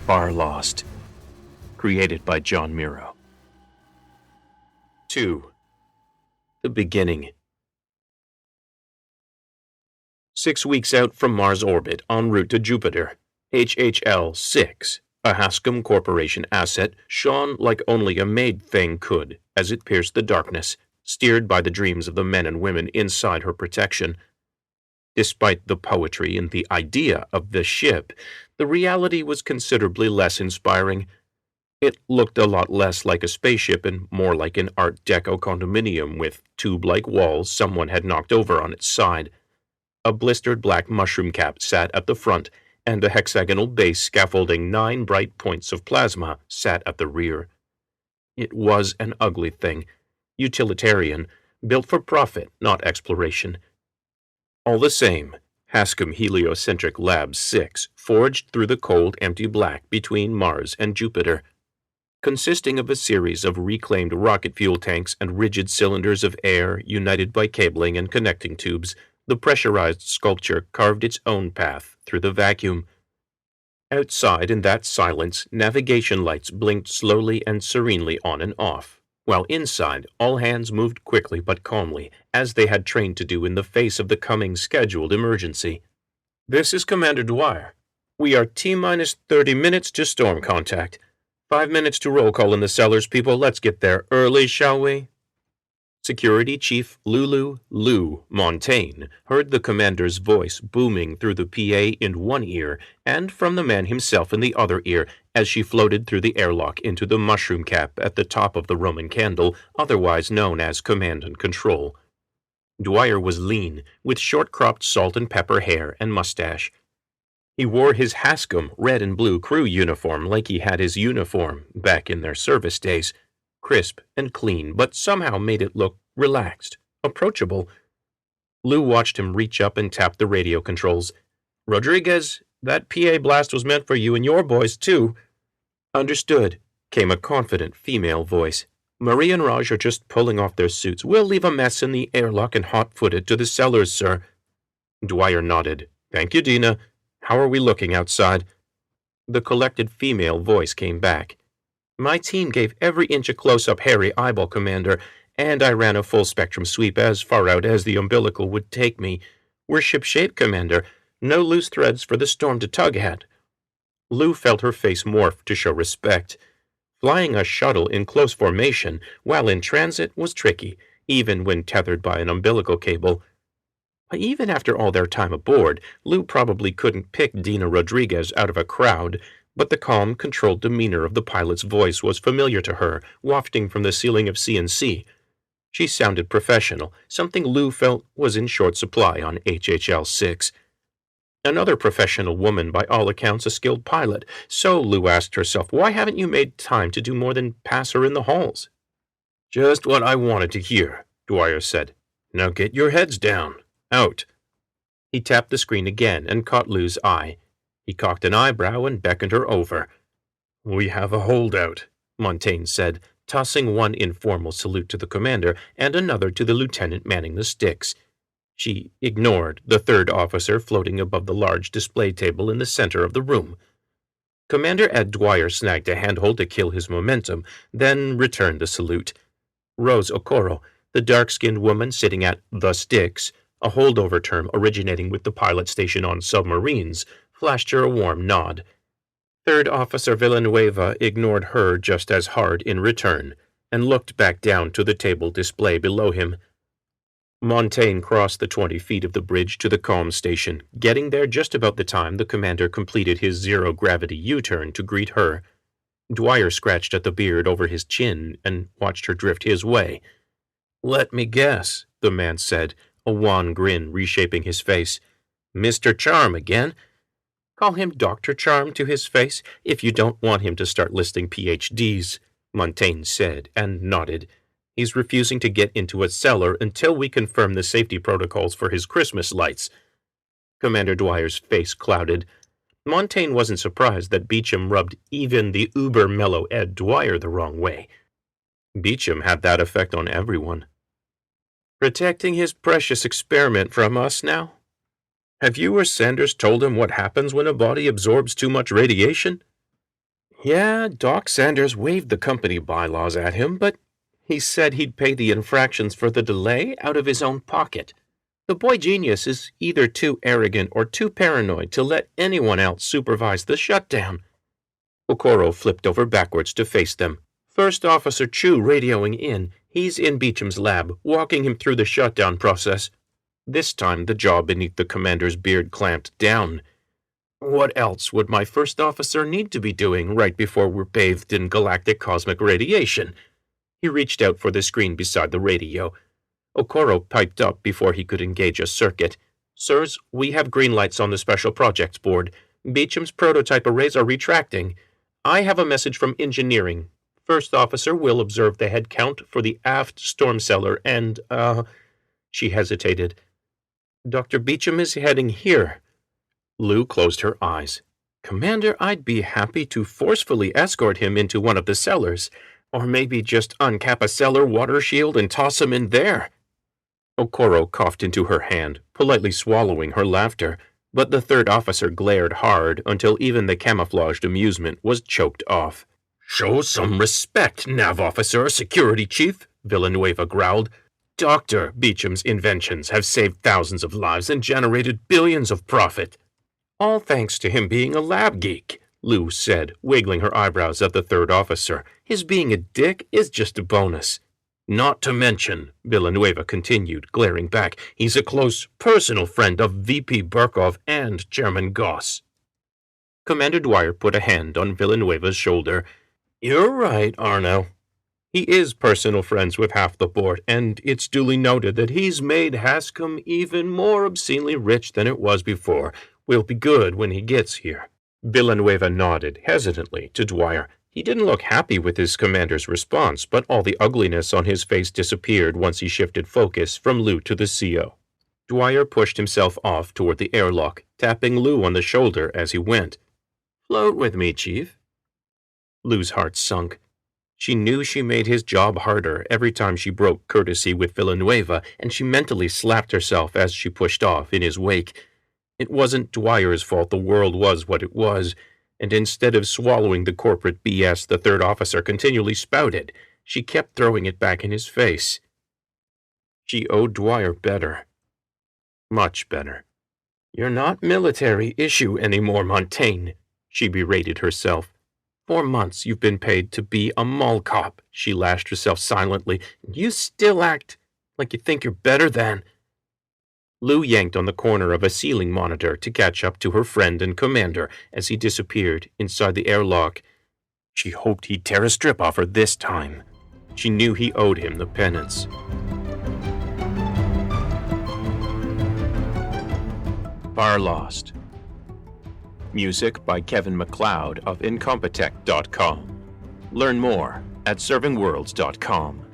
Farlost, created by John Miro. 2. The Beginning. 6 weeks out from Mars orbit, en route to Jupiter, HHL-6, a Hascom Corporation asset, shone like only a made thing could as it pierced the darkness, steered by the dreams of the men and women inside her protection. Despite the poetry and the idea of the ship, the reality was considerably less inspiring. It looked a lot less like a spaceship and more like an Art Deco condominium with tube-like walls someone had knocked over on its side. A blistered black mushroom cap sat at the front, and a hexagonal base scaffolding 9 bright points of plasma sat at the rear. It was an ugly thing, utilitarian, built for profit, not exploration. All the same, Hascom Heliocentric Lab 6 forged through the cold, empty black between Mars and Jupiter. Consisting of a series of reclaimed rocket fuel tanks and rigid cylinders of air united by cabling and connecting tubes, the pressurized sculpture carved its own path through the vacuum. Outside in that silence, navigation lights blinked slowly and serenely on and off, while inside, all hands moved quickly but calmly, as they had trained to do in the face of the coming scheduled emergency. "This is Commander Dwyer. We are T-minus 30 minutes to storm contact. 5 minutes to roll call in the cellars, people. Let's get there early, shall we?" Security Chief Lulu Montaigne heard the commander's voice booming through the PA in one ear and from the man himself in the other ear as she floated through the airlock into the mushroom cap at the top of the Roman candle, otherwise known as Command and Control. Dwyer was lean, with short-cropped salt and pepper hair and mustache. He wore his Hascom red and blue crew uniform like he had his uniform back in their service days. Crisp and clean, but somehow made it look relaxed, approachable. Lou watched him reach up and tap the radio controls. "Rodriguez, that PA blast was meant for you and your boys, too." "Understood," came a confident female voice. "Marie and Raj are just pulling off their suits. We'll leave a mess in the airlock and hot-foot it to the cellars, sir." Dwyer nodded. "Thank you, Dina. How are we looking outside?" The collected female voice came back. "My team gave every inch a close-up hairy eyeball, Commander, and I ran a full-spectrum sweep as far out as the umbilical would take me. We're ship-shape, Commander. No loose threads for the storm to tug at." Lou felt her face morph to show respect. Flying a shuttle in close formation while in transit was tricky, even when tethered by an umbilical cable. But even after all their time aboard, Lou probably couldn't pick Dina Rodriguez out of a crowd, but the calm, controlled demeanor of the pilot's voice was familiar to her, wafting from the ceiling of C&C. She sounded professional, something Lou felt was in short supply on HHL-6. Another professional woman, by all accounts a skilled pilot, so Lou asked herself, why haven't you made time to do more than pass her in the halls? "Just what I wanted to hear," Dwyer said. "Now get your heads down. Out." He tapped the screen again and caught Lou's eye. He cocked an eyebrow and beckoned her over. "We have a holdout," Montaigne said, tossing one informal salute to the commander and another to the lieutenant manning the sticks. She ignored the third officer floating above the large display table in the center of the room. Commander Ed Dwyer snagged a handhold to kill his momentum, then returned the salute. Rose Okoro, the dark-skinned woman sitting at the sticks, a holdover term originating with the pilot station on submarines, flashed her a warm nod. Third Officer Villanueva ignored her just as hard in return, and looked back down to the table display below him. Montaigne crossed the 20 feet of the bridge to the comm station, getting there just about the time the commander completed his zero-gravity U-turn to greet her. Dwyer scratched at the beard over his chin and watched her drift his way. "Let me guess," the man said, a wan grin reshaping his face. "Mr. Charm again?" "Call him Dr. Charm to his face if you don't want him to start listing PhDs, Montaigne said, and nodded. "He's refusing to get into a cellar until we confirm the safety protocols for his Christmas lights." Commander Dwyer's face clouded. Montaigne wasn't surprised that Beecham rubbed even the uber-mellow Ed Dwyer the wrong way. Beecham had that effect on everyone. "Protecting his precious experiment from us now? Have you or Sanders told him what happens when a body absorbs too much radiation?" Yeah, Doc Sanders waved the company bylaws at him, but he said he'd pay the infractions for the delay out of his own pocket. The boy genius is either too arrogant or too paranoid to let anyone else supervise the shutdown. Okoro flipped over backwards to face them. First Officer Chu radioing in. He's in Beecham's lab, walking him through the shutdown process. This time the jaw beneath the commander's beard clamped down. What else would my first officer need to be doing right before we're bathed in galactic cosmic radiation? He reached out for the screen beside the radio. Okoro piped up before he could engage a circuit. Sirs, we have green lights on the Special Projects Board. Beecham's prototype arrays are retracting. I have a message from engineering. First officer will observe the head count for the aft storm cellar and, She hesitated. Dr. Beecham is heading here. Lou closed her eyes. Commander, I'd be happy to forcefully escort him into one of the cellars, or maybe just uncap a cellar water shield and toss him in there. Okoro coughed into her hand, politely swallowing her laughter, but the third officer glared hard until even the camouflaged amusement was choked off. Show some respect, Nav Officer, Security Chief, Villanueva growled. Dr. Beecham's inventions have saved thousands of lives and generated billions of profit. All thanks to him being a lab geek, Lou said, wiggling her eyebrows at the third officer. His being a dick is just a bonus. Not to mention, Villanueva continued, glaring back, he's a close personal friend of VP Barkov and Chairman Goss. Commander Dwyer put a hand on Villanueva's shoulder. You're right, Arno. He is personal friends with half the board, and it's duly noted that he's made Hascom even more obscenely rich than it was before. We'll be good when he gets here. Villanueva nodded hesitantly to Dwyer. He didn't look happy with his commander's response, but all the ugliness on his face disappeared once he shifted focus from Lou to the CO. Dwyer pushed himself off toward the airlock, tapping Lou on the shoulder as he went. Float with me, Chief. Lou's heart sunk. She knew she made his job harder every time she broke courtesy with Villanueva, and she mentally slapped herself as she pushed off in his wake. It wasn't Dwyer's fault the world was what it was, and instead of swallowing the corporate BS the third officer continually spouted, she kept throwing it back in his face. She owed Dwyer better. Much better. You're not military issue anymore, Montaigne, she berated herself. 4 months you've been paid to be a mall cop, she lashed herself silently, and you still act like you think you're better than... Lou yanked on the corner of a ceiling monitor to catch up to her friend and commander as he disappeared inside the airlock. She hoped he'd tear a strip off her this time. She knew he owed him the penance. Farlost. Music by Kevin MacLeod of Incompetech.com. Learn more at servingworlds.com.